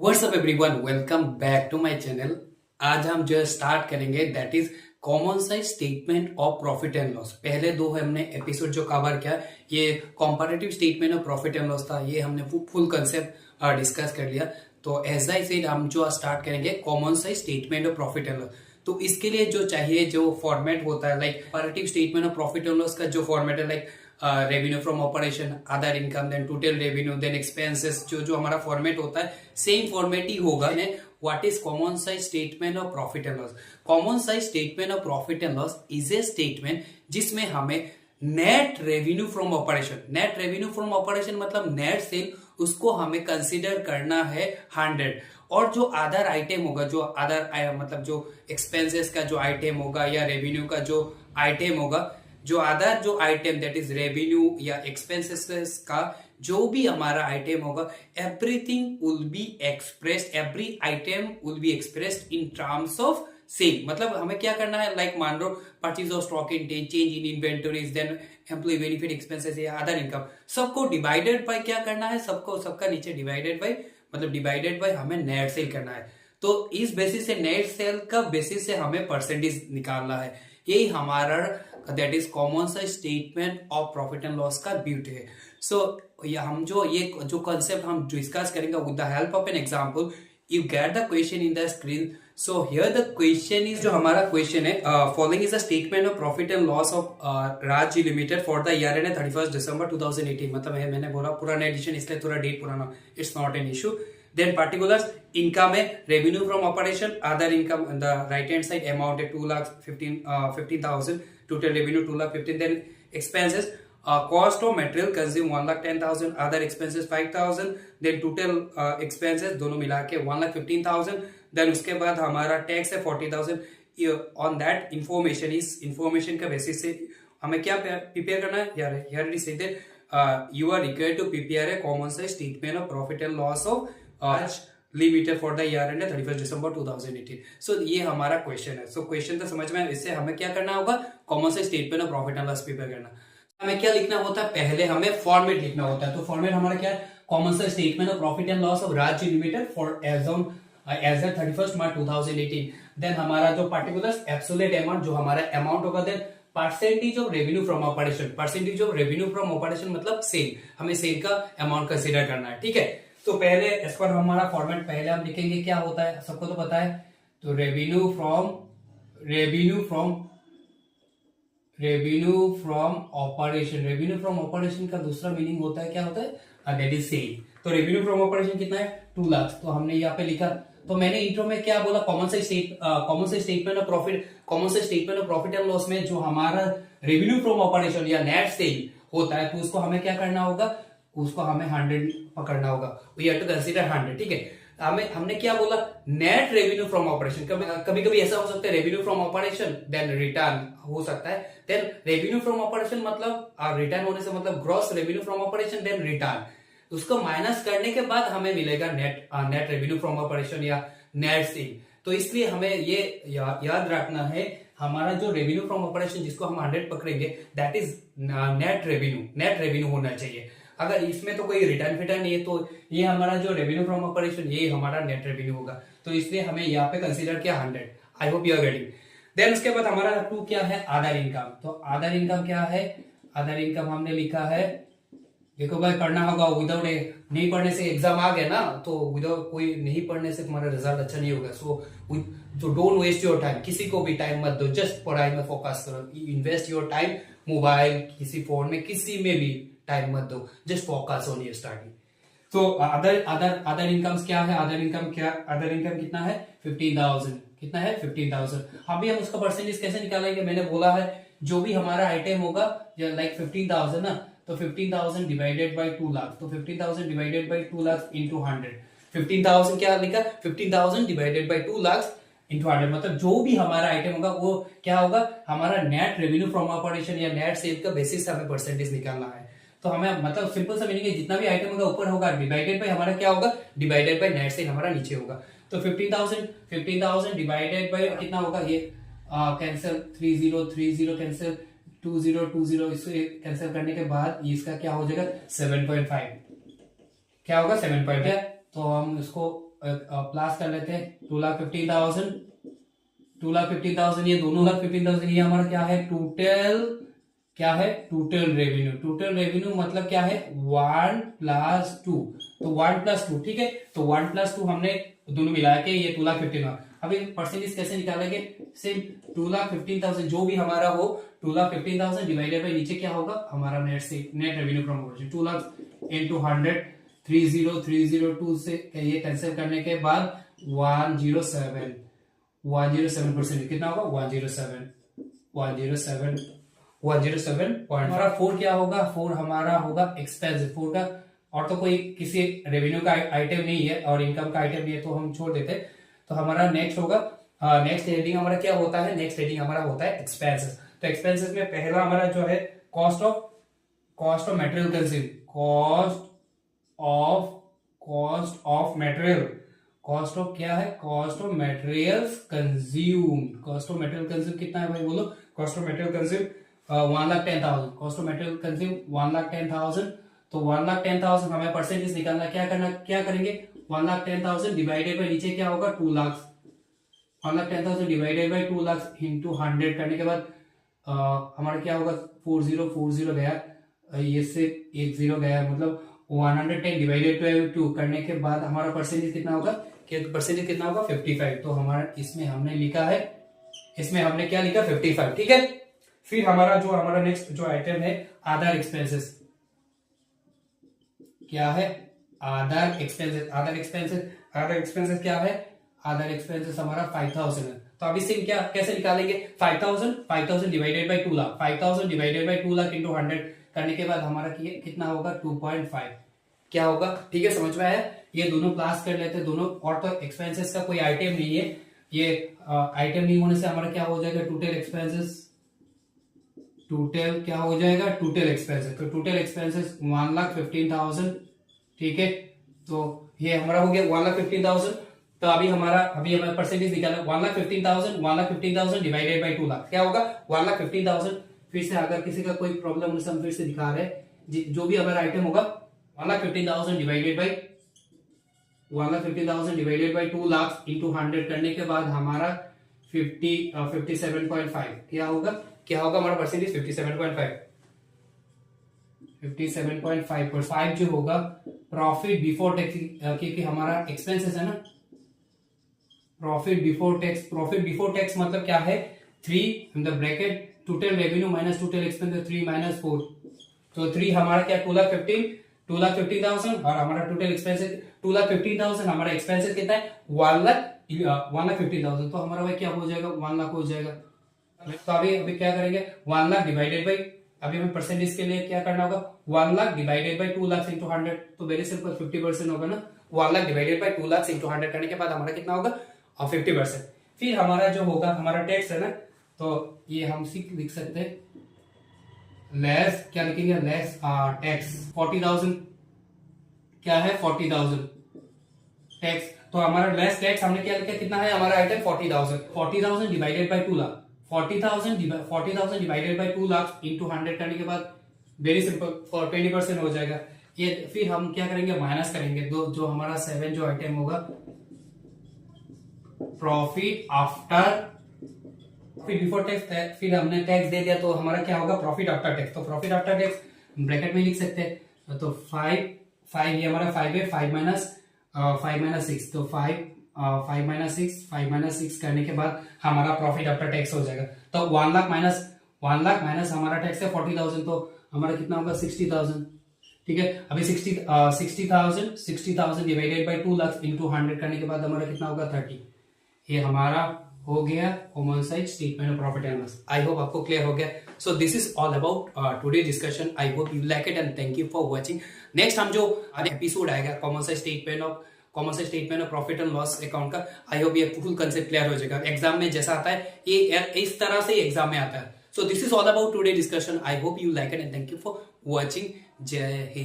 WhatsApp everyone, welcome back to my channel. आज हम जो स्टार्ट करेंगे that is common size statement of profit and loss. पहले दो हमने एपिसोड जो कवर किया ये comparative statement of profit and loss था। ये हमने फुल कंसेप्ट डिस्कस कर लिया। तो एज आई सेड हम जो स्टार्ट करेंगे common size statement of profit and loss. तो इसके लिए जो चाहिए जो फॉर्मेट होता है like comparative statement of profit and loss का जो फॉर्मेट है like revenue from operation, other income, then total revenue, then expenses, जो हमारा फॉर्मेट होता है सेम फॉर्मेट ही होगा। What is common size statement of profit and loss? Common size statement of profit and loss is a statement जिसमें हमें net revenue from operation, net revenue from operation मतलब net cell, उसको हमें consider करना है 100। और जो अदर आइटम होगा, जो अदर मतलब जो एक्सपेंसेस का जो आइटम होगा या रेवेन्यू का जो आइटम होगा, जो अदर जो आइटम दैट इज रेवेन्यू या एक्सपेंसेस का जो भी हमारा आइटम होगा, everything will be expressed, every item will be expressed in terms of sale. मतलब हमें क्या करना है, लाइक मान लो purchase of stock in change in inventories, then employ benefit expenses या अदर इनकम, सबको डिवाइडेड बाय क्या करना है, सबका नीचे डिवाइडेड बाय मतलब डिवाइडेड बाय हमें नेट सेल करना है। तो इस बेसिस से नेट सेल का बेसिस से हमें परसेंटेज निकालना है। यही हमारा that is common size statement of profit and loss का ब्यूटी है। सो हम ये जो कंसेप्ट हम डिस्कस करेंगे with the help of an example, you get the question in the screen. So here the question is, जो हमारा question है, following is a statement of profit and loss of Rajya Limited for the year end 31 December 2018। मतलब मैंने बोला पुराना addition इसलिए थोड़ा date पुराना, it's not an issue. Then particulars, income है revenue from operation, other income on the right hand side amount है 2,15,000, total revenue 2,15,000, then expenses, cost of material consume 1,10,000, other expenses 5,000, then total expenses दोनों मिला के 1,15,000, then उसके बाद हमारा tax है 40,000। on that information का बेसिस से हमें क्या प्रिपेयर करना है यार, here it is said you are required to prepare a common size statement of profit and loss of limited for the year end 31 December 2018। सो ये हमारा क्वेश्चन है। सो क्वेश्चन तो समझ में आया। इससे हमें क्या करना होगा, common size statement of profit and loss prepare करना। हमें क्या लिखना होता है, पहले हमें फॉर्मेट लिखना होता है। तो फॉर्मेट हमारा क्या है, common size statement of profit and loss of Rajya Limited for as at 31 March 2018। Then हमारा जो पर्टिकुलर एब्सोल्यूट अमाउंट, जो हमारा अमाउंट होगा, then percentage of revenue from operation, percentage of revenue from operation मतलब सेल, हमें सेल का amount consider करना है। ठीक है, तो पहले इस पर हमारा फॉर्मेट पहले हम लिखेंगे, क्या होता है सबको तो पता है। तो revenue from operation, revenue from operation का दूसरा मीनिंग होता है, क्या होता है, दैट इज सेल। तो रेवेन्यू फ्रॉम ऑपरेशन कितना है, 2 लाख। तो हमने यहाँ पे लिखा। तो मैंने इंट्रो में क्या बोला, common size statement of profit, common size statement of profit and loss में जो हमारा रेवेन्यू फ्रॉम ऑपरेशन या नेट सेल होता है, तो उसको हमें क्या करना होगा, उसको हमें 100 पकड़ना होगा। We have to consider 100। ठीक है, हमने क्या बोला, नेट रेवेन्यू फ्रॉम ऑपरेशन। कभी कभी ऐसा हो सकता है revenue from operation then return हो सकता है। देन रेवेन्यू फ्रॉम ऑपरेशन मतलब रिटर्न होने से मतलब gross revenue from operation then return, उसको माइनस करने के बाद हमें मिलेगा नेट रेवेन्यू फ्रॉम ऑपरेशन या नेट सेल। तो इसलिए हमें ये याद रखना है, हमारा जो रेवेन्यू फ्रॉम ऑपरेशन जिसको हम 100 पकड़ेंगे दैट इज नेट रेवेन्यू होना चाहिए। अगर इसमें तो कोई रिटर्न फिटर्न नहीं है तो ये हमारा जो रेवेन्यू फ्रॉम ऑपरेशन ये हमारा नेट रेवेन्यू होगा। तो इसलिए हमें यहाँ पे कंसीडर किया 100। I hope you are getting. Then उसके बाद हमारा 2 क्या है, अदर इनकम। तो अदर इनकम क्या है, अदर इनकम हमने लिखा है, देखो भाई पढ़ना होगा, विदाउट नहीं पढ़ने से एग्जाम आ गया ना, तो विदाउट कोई नहीं पढ़ने से तुम्हारा रिजल्ट अच्छा नहीं होगा। So don't waste your time, किसी को भी टाइम मत दो, जस्ट पढ़ाई में फोकस करो। इन्वेस्ट योर टाइम, मोबाइल किसी फोन में किसी में भी टाइम मत दो, just focus on your study. तो अदर इनकम क्या है, अदर इनकम कितना है, 15,000। कितना है, 15,000। अभी हम उसका परसेंटेज कैसे निकालेंगे, मैंने बोला है जो भी हमारा आइटम होगा लाइक 15,000 ना, तो 15,000 डिवाइडेड बाय 2 लाख। तो 15,000 डिवाइडेड बाय 2 लाख इंटू 100। 15,000 क्या लिखा, 15,000 डिवाइडेड बाय 2 लाख इंटू 100, मतलब जो भी हमारा आइटम होगा वो क्या होगा, हमारा नेट रेवेन्यू फ्रॉम ऑपरेशन या नेट सेल का बेसिस से हमें परसेंटेज निकालना है। तो हमें मतलब सिंपल सा मीनिंग है, जितना भी आइटम होगा ऊपर होगा, डिवाइडेड बाय हमारा क्या होगा, डिवाइडेड बाय नेट सेल हमारा नीचे होगा। तो 15,000 डिवाइडेड बाय कितना होगा, ये कैंसिल 30 कैंसिल 20 इसे कैंसिल करने के बाद इसका क्या हो जाएगा, 7.5। क्या होगा, 7.5। तो हम इसको प्लस कर लेते हैं 2,15,000, 2,15,000, ये दोनों 2,15,000, ये हमारा क्या है टोटल रेवेन्यू। टोटल रेवेन्यू मतलब क्या है 1+2, तो 1+2, ठीक है। तो 1+2 हमने दोनों मिला के ये 2,15,000। अभी परसेंटेज कैसे निकालेंगे, सेम 2,15,000 जो भी हमारा हो, 2,15,000 डिवाइडेड बाय नीचे क्या होगा हमारा net revenue from operation, 2 lakh into 100, 30302 से ये कैंसिल करने के बाद 107% कितना होगा 107.4 क्या होगा, 4 हमारा होगा एक्सपेंस, 4 का और तो कोई किसी रेवेन्यू का आइटम नहीं है और इनकम का आइटम नहीं है तो हम छोड़ देते। तो हमारा नेक्स्ट होगा, नेक्स्ट हेडिंग हमारा क्या होता है, नेक्स्ट हेडिंग हमारा होता है एक्सपेंसेस। तो एक्सपेंसेस में पहला हमारा जो है cost of material consume, cost of material consume कितना है भाई बोलो, cost of material consume 1,10,000, cost of material consume 1,10,000। तो 1,10,000 हमें परसेंटेज निकालना, क्या करेंगे 1,10,000 डिवाइडेड बाय नीचे क्या होगा 2 lakh, 1,10,000 divided by 2 lakh into 100 करने के बाद हमारा क्या होगा 4040 गया, ये से 10 गया, मतलब 110 डिवाइडेड बाय 2 करने के बाद हमारा परसेंटेज कितना होगा 55। तो हमारा इसमें हमने लिखा है, इसमें हमने क्या लिखा 55, ठीक है। फिर हमारा नेक्स्ट जो आइटम है अदर एक्सपेंसेस, क्या है अदर एक्सपेंसेस क्या है, अदर एक्सपेंसेस हमारा 5,000 है। तो अभी से क्या कैसे निकालेंगे 5,000 divided by 2 lakh, 5,000 divided by 2 lakh into 100 करने के बाद हमारा कितना होगा 2.5 क्या होगा, ठीक है, समझ में आया। ये दोनों प्लस कर लेते हैं दोनों, और तो एक्सपेंसेस का कोई आइटम नहीं है, ये आइटम नहीं होने से हमारा क्या हो जाएगा टोटल एक्सपेंसेस, क्या हो जाएगा टोटल एक्सपेंसेस। तो टोटल एक्सपेंसेस 1,15,000, ठीक है। तो ये हमारा हो गया 1,15,000। तो अभी हमें परसेंटेज निकालना 1,15,000 डिवाइडेड बाय 2 लाख क्या होगा 1,15,000। फिर से अगर किसी का कोई प्रॉब्लम होने से हम फिर से दिखा रहे हैं, जो भी हमारा आइटम होगा 1,15,000 डिवाइडेड बाय 2 लाख इंटू 100 करने के बाद हमारा 57.5 क्या होगा हमारा परसेंटेज 57.5 जो होगा प्रॉफिट बिफोर टैक्स, क्योंकि हमारा एक्सपेंसेस है ना, प्रॉफिट बिफोर टैक्स मतलब क्या है 3 in the bracket total revenue minus total expenses 3 - 4। तो 3 हमारा क्या 2,15,000 और हमारा टोटल एक्सपेंसेस 2,15,000, हमारा एक्सपेंसेस कितना है 1,15,000। तो हमारा भाई क्या हो जाएगा 1 लाख हो जाएगा। तो अभी क्या करेंगे 1 लाख डिवाइडेड बाई, अभी हमें परसेंटेज के लिए क्या करना होगा 1 lakh divided by 2 lakh into 100, तो वेरी सिंपल 50% होगा ना। 1 lakh divided by 2 lakh into 100 करने के बाद हमारा कितना होगा 50%। फिर हमारा जो होगा हमारा टैक्स है ना, तो ये हम लिख सकते हैं लेस, क्या लिखेंगे लेस टैक्स 40,000, क्या है 40,000 टैक्स। तो हमारा लेस टैक्स हमने क्या लिखा, कितना है हमारा item 40,000 divided by 2 lakh, 40,000 divided by 2 lakh into 100 करने के बाद वेरी सिंपल 20% हो जाएगा। ये फिर हम क्या करेंगे माइनस करेंगे जो हमारा 7 जो आइटम होगा प्रॉफिट आफ्टर बिफोर टैक्स, फिर हमने टैक्स दे दिया तो हमारा क्या होगा प्रॉफिट आफ्टर टैक्स। तो प्रॉफिट आफ्टर टैक्स ब्रैकेट में लिख सकते हैं, तो 5 ये हमारा 5 है, 5 माइनस 6, तो 5 माइनस 6 करने के बाद हमारा प्रॉफिट आफ्टर टैक्स हो जाएगा। तो 1 लाख माइनस हमारा टैक्स है 40,000, तो हमारा कितना होगा 60,000, ठीक है। अभी 60,000 डिवाइडेड बाय 2 लाख इंटू 100 करने के बाद हमारा कितना होगा 30। ये हमारा हो गया common size statement of profit and loss. I hope आपको क्लियर हो गया। So this is all about today discussion. I hope you like it and thank you for watching. Next हम जो एपिसोड आएगा common size statement of profit and loss account का, I hope ये full concept clear हो जाएगा। Exam में जैसा आता है ये इस तरह से एग्जाम में आता है। So this is all about today discussion. I hope you like it and thank you for watching. जय हिंद।